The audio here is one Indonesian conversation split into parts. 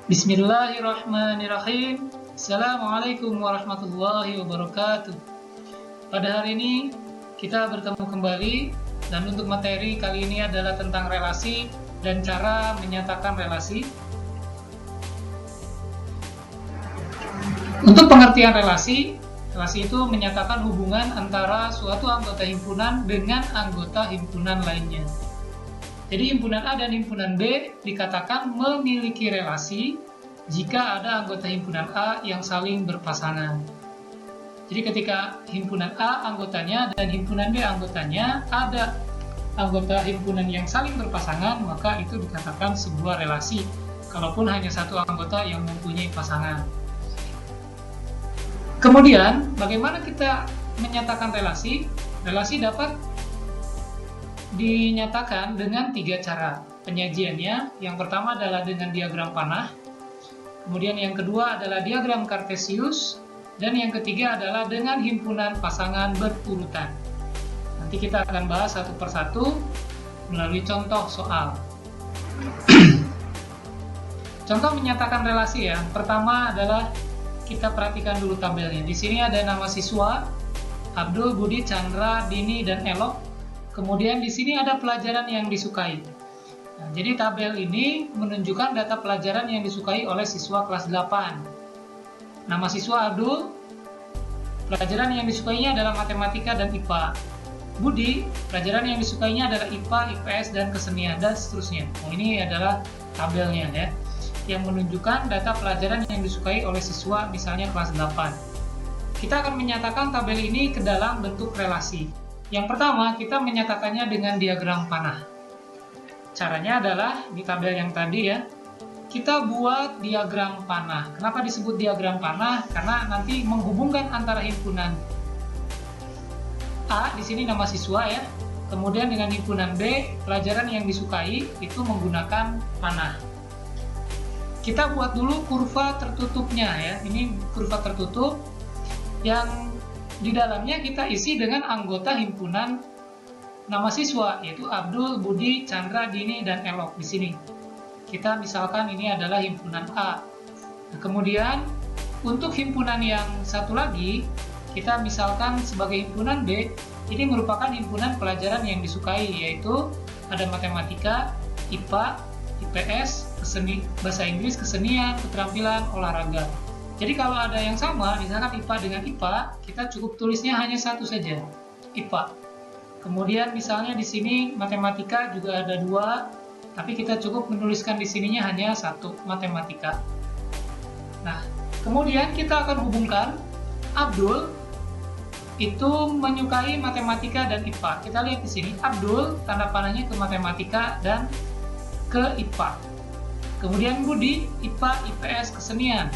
Bismillahirrahmanirrahim. Assalamualaikum warahmatullahi wabarakatuh. Pada hari ini kita bertemu kembali, dan untuk materi kali ini adalah tentang relasi dan cara menyatakan relasi. Untuk pengertian relasi itu menyatakan hubungan antara suatu anggota himpunan dengan anggota himpunan lainnya. Jadi himpunan A dan himpunan B dikatakan memiliki relasi jika ada anggota himpunan A yang saling berpasangan. Jadi ketika himpunan A anggotanya dan himpunan B anggotanya ada anggota himpunan yang saling berpasangan, maka itu dikatakan sebuah relasi, kalaupun hanya satu anggota yang mempunyai pasangan. Kemudian, bagaimana kita menyatakan relasi? Relasi dapat dinyatakan dengan 3 cara penyajiannya. Yang pertama adalah dengan diagram panah, kemudian yang kedua adalah diagram kartesius, dan yang ketiga adalah dengan himpunan pasangan berurutan. Nanti kita akan bahas satu persatu melalui contoh soal. Contoh menyatakan relasi ya. Pertama adalah kita perhatikan dulu tabelnya. Di sini ada nama siswa Abdul, Budi, Chandra, Dini, dan Elok. Kemudian di sini ada pelajaran yang disukai. Nah, jadi tabel ini menunjukkan data pelajaran yang disukai oleh siswa kelas 8. Nama siswa Abdul, pelajaran yang disukainya adalah matematika dan IPA. Budi, pelajaran yang disukainya adalah IPA, IPS, dan kesenian, dan seterusnya. Nah, ini adalah tabelnya ya, yang menunjukkan data pelajaran yang disukai oleh siswa misalnya kelas 8. Kita akan menyatakan tabel ini ke dalam bentuk relasi. Yang pertama, kita menyatakannya dengan diagram panah. Caranya adalah di tabel yang tadi ya, kita buat diagram panah. Kenapa disebut diagram panah? Karena nanti menghubungkan antara himpunan A, di sini nama siswa ya, kemudian dengan himpunan B, pelajaran yang disukai, itu menggunakan panah. Kita buat dulu kurva tertutupnya ya, ini kurva tertutup yang di dalamnya kita isi dengan anggota himpunan nama siswa, yaitu Abdul, Budi, Chandra, Dini, dan Elok. Di sini kita misalkan ini adalah himpunan A. Nah, kemudian untuk himpunan yang satu lagi kita misalkan sebagai himpunan B, ini merupakan himpunan pelajaran yang disukai, yaitu ada matematika, IPA, IPS, bahasa Inggris, kesenian, keterampilan, olahraga. Jadi kalau ada yang sama, misalkan IPA dengan IPA, kita cukup tulisnya hanya satu saja, IPA. Kemudian misalnya di sini matematika juga ada 2, tapi kita cukup menuliskan di sininya hanya 1, matematika. Nah, kemudian kita akan hubungkan Abdul itu menyukai matematika dan IPA. Kita lihat di sini, Abdul tanda panahnya ke matematika dan ke IPA. Kemudian Budi, IPA, IPS, kesenian.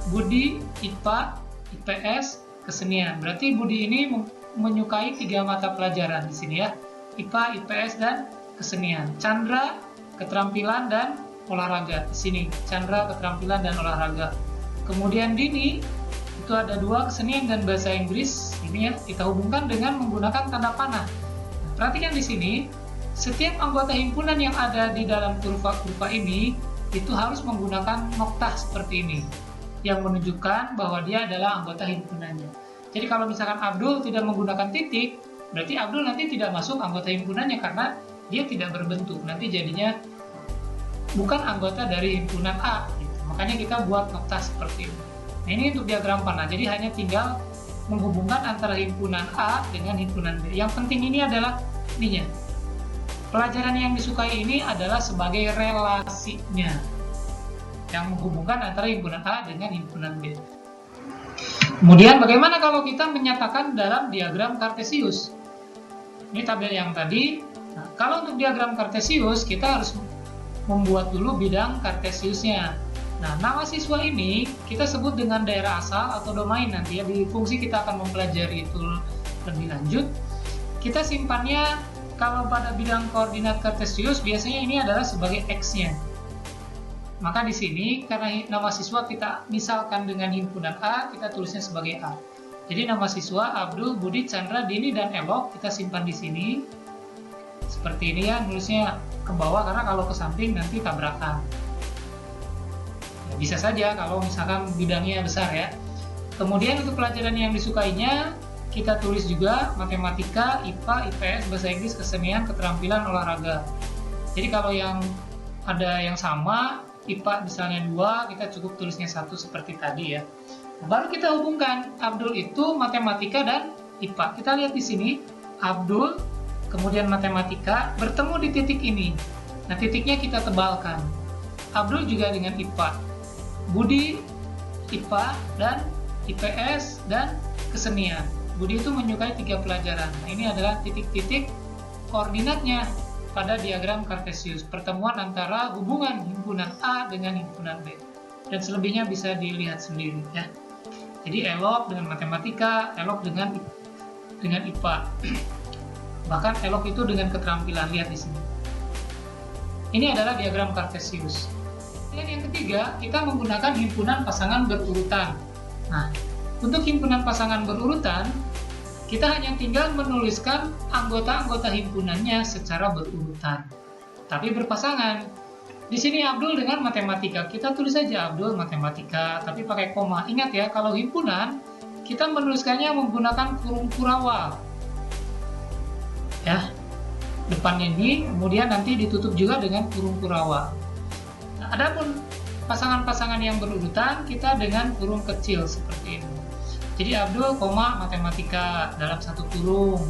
Budi, IPA, IPS, kesenian. Berarti Budi ini menyukai 3 mata pelajaran di sini ya, IPA, IPS, dan kesenian. Chandra, keterampilan dan olahraga. Di sini Chandra, keterampilan dan olahraga. Kemudian Dini itu ada 2, kesenian dan bahasa Inggris. Ini ya, kita hubungkan dengan menggunakan tanda panah. Nah, perhatikan di sini, setiap anggota himpunan yang ada di dalam kurva-kurva ini itu harus menggunakan noktah seperti ini, yang menunjukkan bahwa dia adalah anggota himpunannya. Jadi kalau misalkan Abdul tidak menggunakan titik, berarti Abdul nanti tidak masuk anggota himpunannya karena dia tidak berbentuk. Nanti jadinya bukan anggota dari himpunan A. Gitu. Makanya kita buat noktah seperti ini. Nah, ini untuk diagram panah. Jadi hanya tinggal menghubungkan antara himpunan A dengan himpunan B. Yang penting ini adalah ininya. Pelajaran yang disukai ini adalah sebagai relasinya, yang menghubungkan antara himpunan A dengan himpunan B. Kemudian bagaimana kalau kita menyatakan dalam diagram kartesius? Ini tabel yang tadi. Nah, kalau untuk diagram kartesius kita harus membuat dulu bidang kartesiusnya. Nah, nama siswa ini kita sebut dengan daerah asal atau domain. Nanti ya di fungsi kita akan mempelajari itu lebih lanjut. Kita simpannya kalau pada bidang koordinat kartesius biasanya ini adalah sebagai X-nya. Maka di sini karena nama siswa kita misalkan dengan himpunan A, kita tulisnya sebagai A. Jadi nama siswa Abdul, Budi, Chandra, Dini, dan Elok kita simpan di sini. Seperti ini ya, nulisnya ke bawah karena kalau ke samping nanti tabrakan. Bisa saja kalau misalkan bidangnya besar ya. Kemudian untuk pelajaran yang disukainya, kita tulis juga matematika, IPA, IPS, bahasa Inggris, kesenian, keterampilan, olahraga. Jadi kalau yang ada yang sama, IPA misalnya 2, kita cukup tulisnya 1 seperti tadi ya. Baru kita hubungkan, Abdul itu matematika dan IPA. Kita lihat di sini, Abdul, kemudian matematika, bertemu di titik ini. Nah, titiknya kita tebalkan. Abdul juga dengan IPA. Budi, IPA, dan IPS, dan kesenian. Budi itu menyukai 3 pelajaran. Nah, ini adalah titik-titik koordinatnya pada diagram Cartesius. Pertemuan antara hubungan himpunan A dengan himpunan B. Dan selebihnya bisa dilihat sendiri ya. Jadi elok dengan matematika, elok dengan IPA. Bahkan elok itu dengan keterampilan. Lihat di sini. Ini adalah diagram Cartesius. Dan yang ketiga, kita menggunakan himpunan pasangan berurutan. Nah, untuk himpunan pasangan berurutan, kita hanya tinggal menuliskan anggota-anggota himpunannya secara berurutan, tapi berpasangan. Di sini Abdul dengan matematika, kita tulis saja Abdul matematika, tapi pakai koma. Ingat ya, kalau himpunan, kita menuliskannya menggunakan kurung kurawal. Ya, depannya ini, kemudian nanti ditutup juga dengan kurung kurawal. Adapun pasangan-pasangan yang berurutan, kita dengan kurung kecil seperti ini. Jadi Abdul, matematika dalam 1 kurung.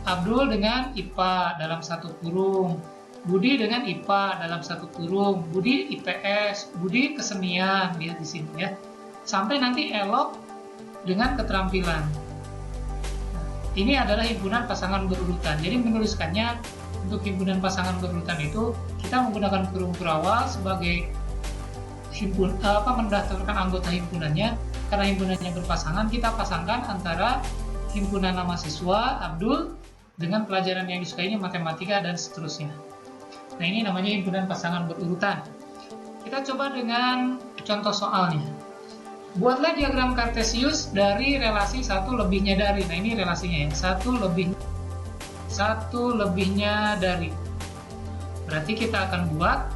Abdul dengan IPA dalam 1 kurung. Budi dengan IPA dalam 1 kurung. Budi IPS, Budi kesenian, lihat di sini ya. Sampai nanti elok dengan keterampilan. Ini adalah himpunan pasangan berurutan. Jadi menuliskannya untuk himpunan pasangan berurutan itu kita menggunakan kurung kurawal sebagai mendaftarkan anggota himpunannya. Karena himpunannya berpasangan, kita pasangkan antara himpunan nama siswa Abdul dengan pelajaran yang disukainya matematika dan seterusnya. Nah, ini namanya himpunan pasangan berurutan. Kita coba dengan contoh soalnya. Buatlah diagram Cartesius dari relasi 1 lebihnya dari. Nah, ini relasinya ya. 1 lebihnya dari. Berarti kita akan buat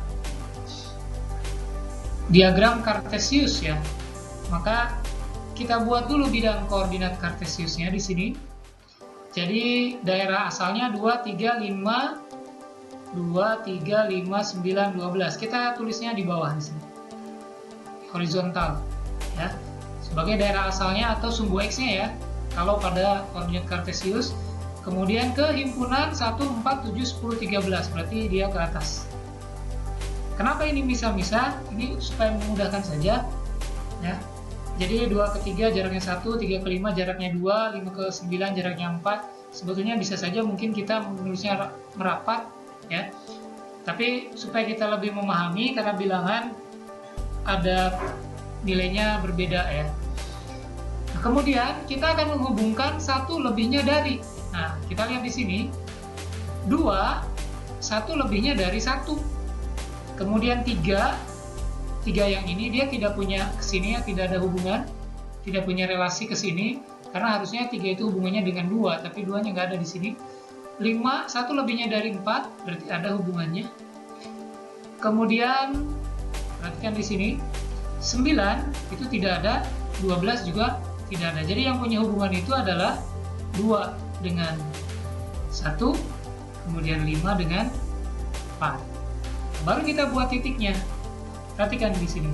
diagram Cartesius ya. Maka kita buat dulu bidang koordinat Cartesiusnya di sini. Jadi daerah asalnya 2, 3, 5, 9, 12. Kita tulisnya di bawah di sini. Horizontal ya. Sebagai daerah asalnya atau sumbu X-nya ya. Kalau pada koordinat Cartesius. Kemudian ke himpunan 1, 4, 7, 10, 13. Berarti dia ke atas. Kenapa ini misah-misah? Ini supaya memudahkan saja ya. Jadi 2 ke 3 jaraknya 1, 3 ke 5 jaraknya 2, 5 ke 9 jaraknya 4. Sebetulnya bisa saja mungkin kita menulisnya merapat ya. Tapi supaya kita lebih memahami karena bilangan ada nilainya berbeda ya. Nah, kemudian kita akan menghubungkan 1 lebihnya dari. Nah, kita lihat di sini 2, 1 lebihnya dari 1. Kemudian 3 yang ini dia tidak punya kesini ya, tidak ada hubungan, tidak punya relasi ke sini karena harusnya 3 itu hubungannya dengan 2, tapi 2-nya nggak ada di sini. 5, 1 lebihnya dari 4, berarti ada hubungannya. Kemudian perhatikan di sini 9 itu tidak ada, 12 juga tidak ada. Jadi yang punya hubungan itu adalah 2 dengan 1, kemudian 5 dengan 4. Baru kita buat titiknya. Perhatikan di sini.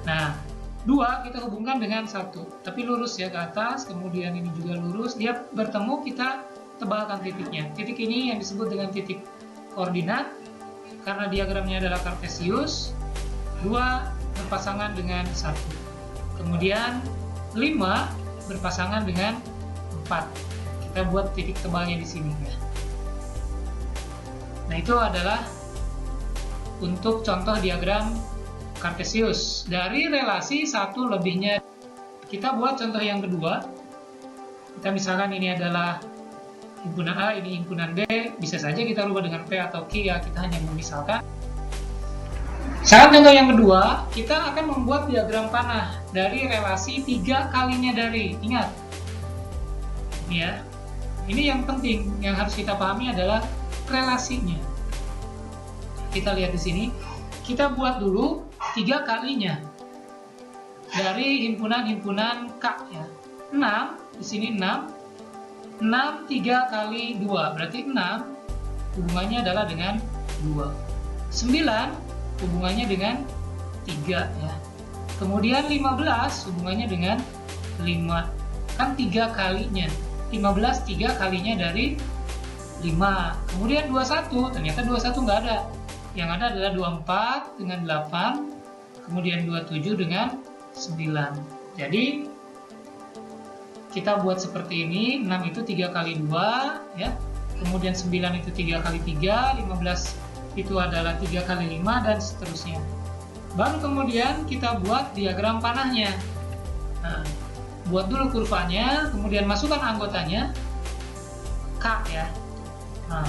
Nah, 2 kita hubungkan dengan 1, tapi lurus ya ke atas, kemudian ini juga lurus. Dia bertemu, kita tebalkan titiknya. Titik ini yang disebut dengan titik koordinat karena diagramnya adalah Cartesius. 2 berpasangan dengan 1. Kemudian 5 berpasangan dengan 4. Kita buat titik tebalnya di sini ya. Nah, itu adalah untuk contoh diagram Cartesius dari relasi 1 lebihnya. Kita buat contoh yang kedua. Kita misalkan ini adalah himpunan A, ini himpunan B. Bisa saja kita rubah dengan P atau Q ya, kita hanya memisalkan. Saat contoh yang kedua, kita akan membuat diagram panah dari relasi 3 kalinya dari. Ingat ya, ini yang penting yang harus kita pahami adalah relasinya. Kita lihat di sini, kita buat dulu 3 kalinya. dari himpunan-himpunan K ya. 6, di sini 6. 6 3 kali 2 berarti 6 hubungannya adalah dengan 2. 9 hubungannya dengan 3 ya. Kemudian 15 hubungannya dengan 5. Kan 3 kalinya. 15 3 kalinya dari 5. Kemudian 21, ternyata 21 nggak ada. Yang ada adalah 24 dengan 8, kemudian 27 dengan 9. Jadi kita buat seperti ini, 6 itu 3 kali 2 ya. Kemudian 9 itu 3 kali 3, 15 itu adalah 3 kali 5 dan seterusnya. Baru kemudian kita buat diagram panahnya. Nah, buat dulu kurvanya, kemudian masukkan anggotanya K ya. Nah,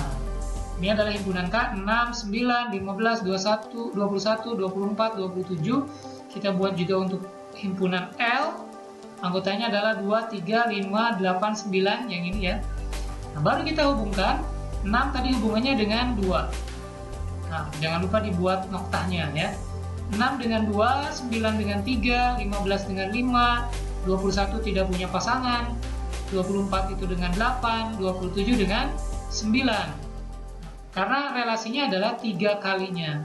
ini adalah himpunan K, 6, 9, 15, 21, 21, 24, 27. Kita buat juga untuk himpunan L. Anggotanya adalah 2, 3, 5, 8, 9 yang ini ya. Nah, baru kita hubungkan 6 tadi hubungannya dengan 2. Nah, jangan lupa dibuat noktahnya ya. 6 dengan 2, 9 dengan 3, 15 dengan 5, 21 tidak punya pasangan, 24 itu dengan 8, 27 dengan 9. Karena relasinya adalah 3 kalinya.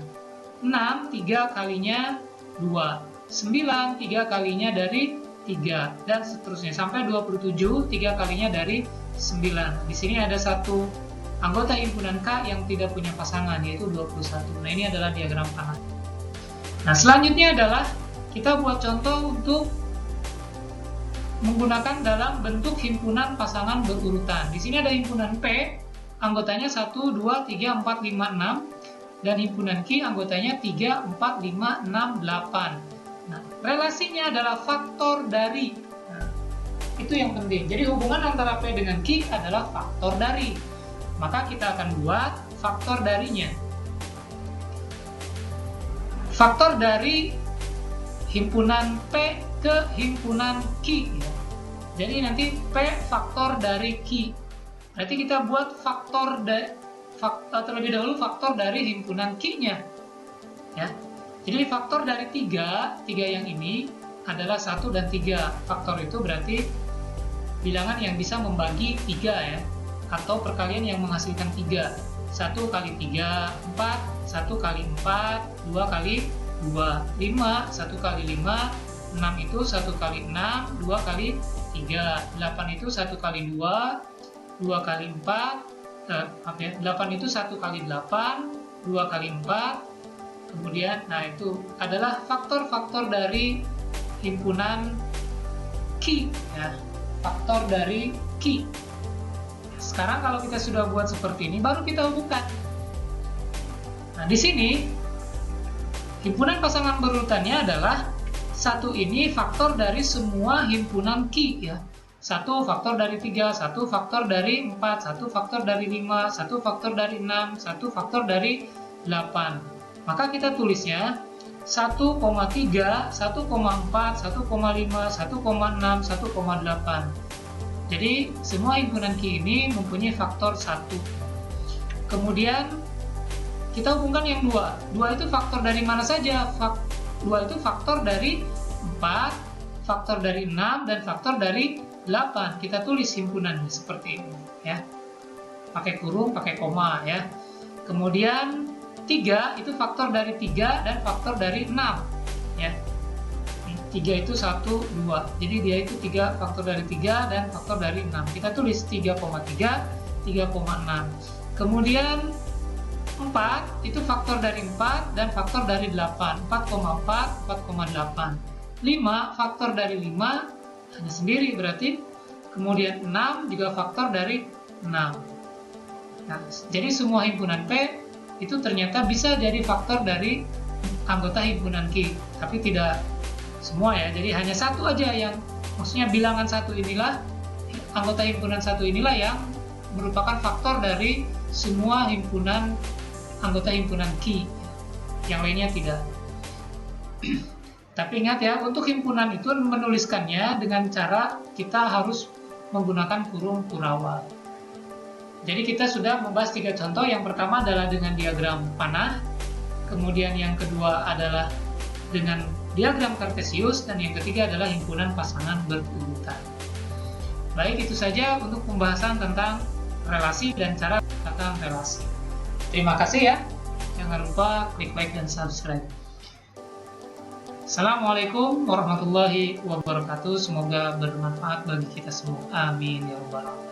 6 3 kalinya 2, 9 3 kalinya dari 3 dan seterusnya sampai 27 3 kalinya dari 9. Di sini ada satu anggota himpunan K yang tidak punya pasangan yaitu 21. Nah, ini adalah diagram panah. Nah, selanjutnya adalah kita buat contoh untuk menggunakan dalam bentuk himpunan pasangan berurutan. Di sini ada himpunan P, anggotanya 1 2 3 4 5 6 dan himpunan Q anggotanya 3 4 5 6 8. Nah, relasinya adalah faktor dari. Nah, itu yang penting. Jadi hubungan antara P dengan Q adalah faktor dari. Maka kita akan buat faktor darinya. Faktor dari himpunan P ke himpunan Q. Ya. Jadi nanti P faktor dari Q. Berarti kita buat terlebih dahulu faktor dari himpunan Q-nya. Ya. Jadi faktor dari 3 yang ini adalah 1 dan 3. Faktor itu berarti bilangan yang bisa membagi 3 ya, atau perkalian yang menghasilkan 3. 1 kali 3, 4, 1 kali 4, 2 kali 2, 5, 1 kali 5, 6 itu 1 kali 6, 2 kali 3, 8 itu 1 kali 2, 2 kali 4, 8 itu 1 kali 8, 2 kali 4, kemudian, nah itu adalah faktor-faktor dari himpunan Q ya, faktor dari Q. Sekarang kalau kita sudah buat seperti ini, baru kita hubungkan. Nah, di sini himpunan pasangan berurutannya adalah satu ini faktor dari semua himpunan Q ya. 1 faktor dari 3, 1 faktor dari 4, 1 faktor dari 5, 1 faktor dari 6, 1 faktor dari 8. Maka kita tulisnya 1,3, 1,4, 1,5, 1,6, 1,8. Jadi semua himpunan Q ini mempunyai faktor 1. Kemudian kita hubungkan yang 2. 2 itu faktor dari mana saja? 2 itu faktor dari 4, faktor dari 6, dan faktor dari 8. Kita tulis himpunannya seperti ini ya. Pakai kurung, pakai koma ya. Kemudian 3 itu faktor dari 3 dan faktor dari 6 ya. 3 itu 1, 2. Jadi dia itu 3 faktor dari 3 dan faktor dari 6. Kita tulis 3,3, 3,6. Kemudian 4 itu faktor dari 4 dan faktor dari 8. 4,4, 4,8. 5 faktor dari 5 hanya sendiri berarti. Kemudian 6 juga faktor dari 6. Nah, jadi semua himpunan P itu ternyata bisa jadi faktor dari anggota himpunan Q, tapi tidak semua ya. Jadi hanya satu aja yang, maksudnya bilangan satu inilah, anggota himpunan satu inilah yang merupakan faktor dari semua anggota himpunan Q. Yang lainnya tidak. Tapi ingat ya, untuk himpunan itu menuliskannya dengan cara kita harus menggunakan kurung Kurawal. Jadi kita sudah membahas 3 contoh. Yang pertama adalah dengan diagram panah, kemudian yang kedua adalah dengan diagram kartesius, dan yang ketiga adalah himpunan pasangan berurutan. Baik, itu saja untuk pembahasan tentang relasi dan cara menggunakan relasi. Terima kasih ya. Jangan lupa klik like dan subscribe. Assalamualaikum warahmatullahi wabarakatuh. Semoga bermanfaat bagi kita semua. Amin ya rabbal alamin.